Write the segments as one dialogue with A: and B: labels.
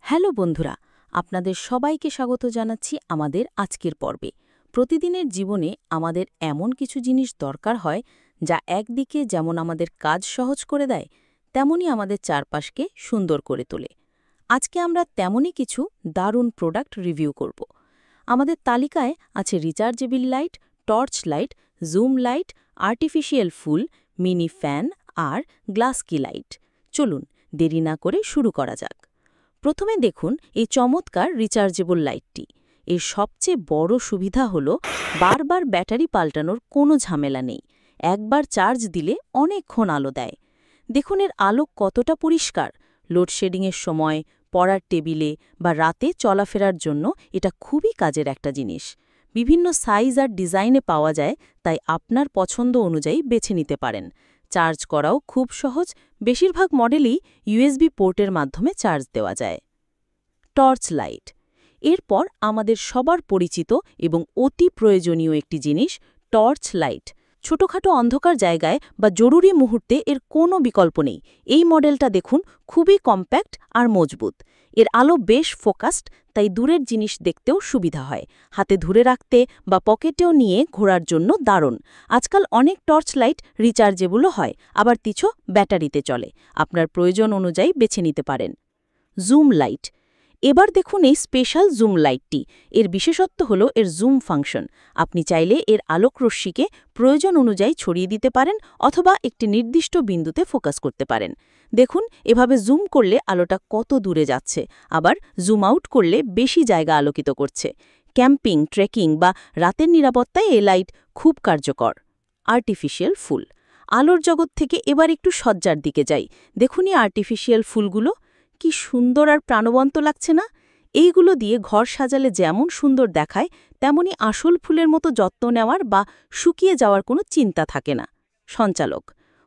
A: Hello বন্ধুরা, আপনাদের সবাইকে স্বাগত জানাচ্ছি আমাদের আজকের পর্বে। প্রতিদিনের জীবনে আমাদের এমন কিছু জিনিস দরকার হয় যা একদিকে যেমন আমাদের কাজ সহজ করে দেয়, তেমনি আমাদের চারপাশকে সুন্দর করে তোলে। আজকে আমরা তেমনই কিছু দারুণ প্রোডাক্ট রিভিউ করব। আমাদের তালিকায় আছে rechargeable light, torch light, zoom light, artificial ফুল, মিনি ফ্যান আর গ্লাস কি লাইট। চলুন দেরি না করে শুরু করা যাক। প্রথমে দেখুন এই চমৎকার রিচার্জেবল লাইটটি। এর সবচেয়ে বড় সুবিধা হল বারবার ব্যাটারি পাল্টানোর কোনো ঝামেলা নেই। একবার চার্জ দিলে অনেকক্ষণ আলো দেয়। দেখুন এর আলো কতটা পরিষ্কার। লোডশেডিংয়ের সময়, পড়ার টেবিলে বা রাতে চলাফেরার জন্য এটা খুবই কাজের একটা জিনিস। বিভিন্ন সাইজ আর ডিজাইনে পাওয়া যায়, তাই আপনার পছন্দ অনুযায়ী বেছে নিতে পারেন। চার্জ করাও খুব সহজ, বেশিরভাগ মডেলই ইউএসবি পোর্টের মাধ্যমে চার্জ দেওয়া যায়। Torch light. এরপর আমাদের সবার পরিচিত এবং অতি প্রয়োজনীয় একটি জিনিস, টর্চ লাইট। ছোটখাটো অন্ধকার জায়গায় বা জরুরি মুহূর্তে এর কোনো বিকল্প নেই। এই মডেলটা দেখুন, খুবই কম্প্যাক্ট আর মজবুত। এর আলো বেশ ফোকাসড, তাই দূরের জিনিস দেখতেও সুবিধা হয়। হাতে ধরে রাখতে বা পকেটেও নিয়ে ঘোরার জন্য দারুণ। আজকাল অনেক টর্চ লাইট রিচার্জেবলও হয়, আবার কিছু ব্যাটারিতে চলে। আপনার প্রয়োজন অনুযায়ী বেছে নিতে পারেন। Zoom light. এবার দেখুন এই স্পেশাল জুম লাইটটি। এর বিশেষত্ব হল এর জুম ফাংশন। আপনি চাইলে এর আলোকরশ্মিকে প্রয়োজন অনুযায়ী ছড়িয়ে দিতে পারেন অথবা একটি নির্দিষ্ট বিন্দুতে ফোকাস করতে পারেন। দেখুন এভাবে জুম করলে আলোটা কত দূরে যাচ্ছে, আবার জুম আউট করলে বেশি জায়গা আলোকিত করছে। ক্যাম্পিং, ট্রেকিং বা রাতের নিরাপত্তায় এই লাইট খুব কার্যকর। আর্টিফিশিয়াল ফুল। আলোর জগৎ থেকে এবার একটু সজ্জার দিকে যাই। দেখুন এই আর্টিফিশিয়াল ফুলগুলো কি সুন্দর আর প্রাণবন্ত লাগছে না? এইগুলো দিয়ে ঘর সাজালে যেমন সুন্দর দেখায়, তেমনি আসল ফুলের মতো যত্ন নেওয়ার বা শুকিয়ে যাওয়ার কোনো চিন্তা থাকে না। সঞ্চালক।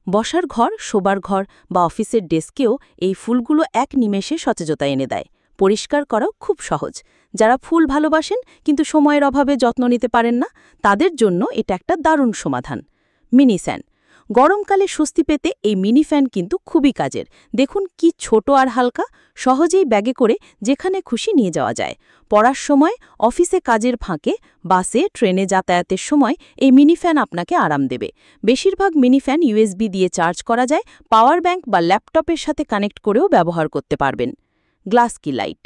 A: বসার ঘর, শোবার ঘর বা অফিসের ডেস্কেও এই ফুলগুলো এক নিমেষে সতেজতা এনে দেয়। পরিষ্কার করাও খুব সহজ। যারা ফুল ভালোবাসেন কিন্তু সময়ের অভাবে যত্ন নিতে পারেন না, তাদের জন্য এটা একটা দারুণ সমাধান। Mini fan. গরমকালে স্বস্তি পেতে এই মিনি ফ্যান কিন্তু খুবই কাজের। দেখুন কি ছোট আর হালকা, সহজেই ব্যাগে করে যেখানে খুশি নিয়ে যাওয়া যায়। পড়ার সময়, অফিসে কাজের ফাঁকে, বাসে, ট্রেনে যাতায়াতের সময় এই মিনি ফ্যান আপনাকে আরাম দেবে। বেশিরভাগ মিনি ফ্যান ইউএসবি দিয়ে চার্জ করা যায়, পাওয়ার ব্যাংক বা ল্যাপটপের সাথে কানেক্ট করেও ব্যবহার করতে পারবেন। গ্লাস কি লাইট।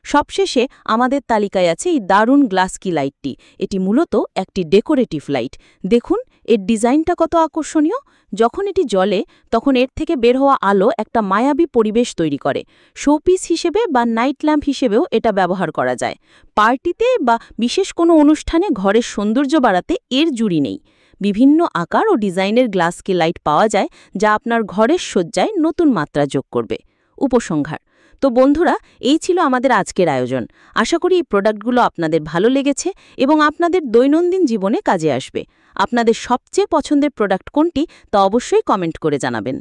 A: সবশেষে আমাদের তালিকায় আছে এই দারুণ গ্লাস কি লাইটটি। এটি মূলত একটি ডেকোরেটিভ লাইট। দেখুন এর ডিজাইনটা কত আকর্ষণীয়। যখন এটি জ্বলে তখন এর থেকে বের হওয়া আলো একটা মায়াবী পরিবেশ তৈরি করে। শোপিস হিসেবে বা নাইট ল্যাম্প হিসেবেও এটা ব্যবহার করা যায়। পার্টিতে বা বিশেষ কোনো অনুষ্ঠানে ঘরের সৌন্দর্য বাড়াতে এর জুড়ি নেই। বিভিন্ন আকার ও ডিজাইনের গ্লাস কি লাইট পাওয়া যায়, যা আপনার ঘরের সজ্জায় নতুন মাত্রা যোগ করবে। উপসংহার। তো বন্ধুরা, এই ছিল আমাদের আজকের আয়োজন। আশা করি এই প্রোডাক্টগুলো আপনাদের ভালো লেগেছে এবং আপনাদের দৈনন্দিন জীবনে কাজে আসবে। আপনাদের সবচেয়ে পছন্দের প্রোডাক্ট কোনটি তা অবশ্যই কমেন্ট করে জানাবেন।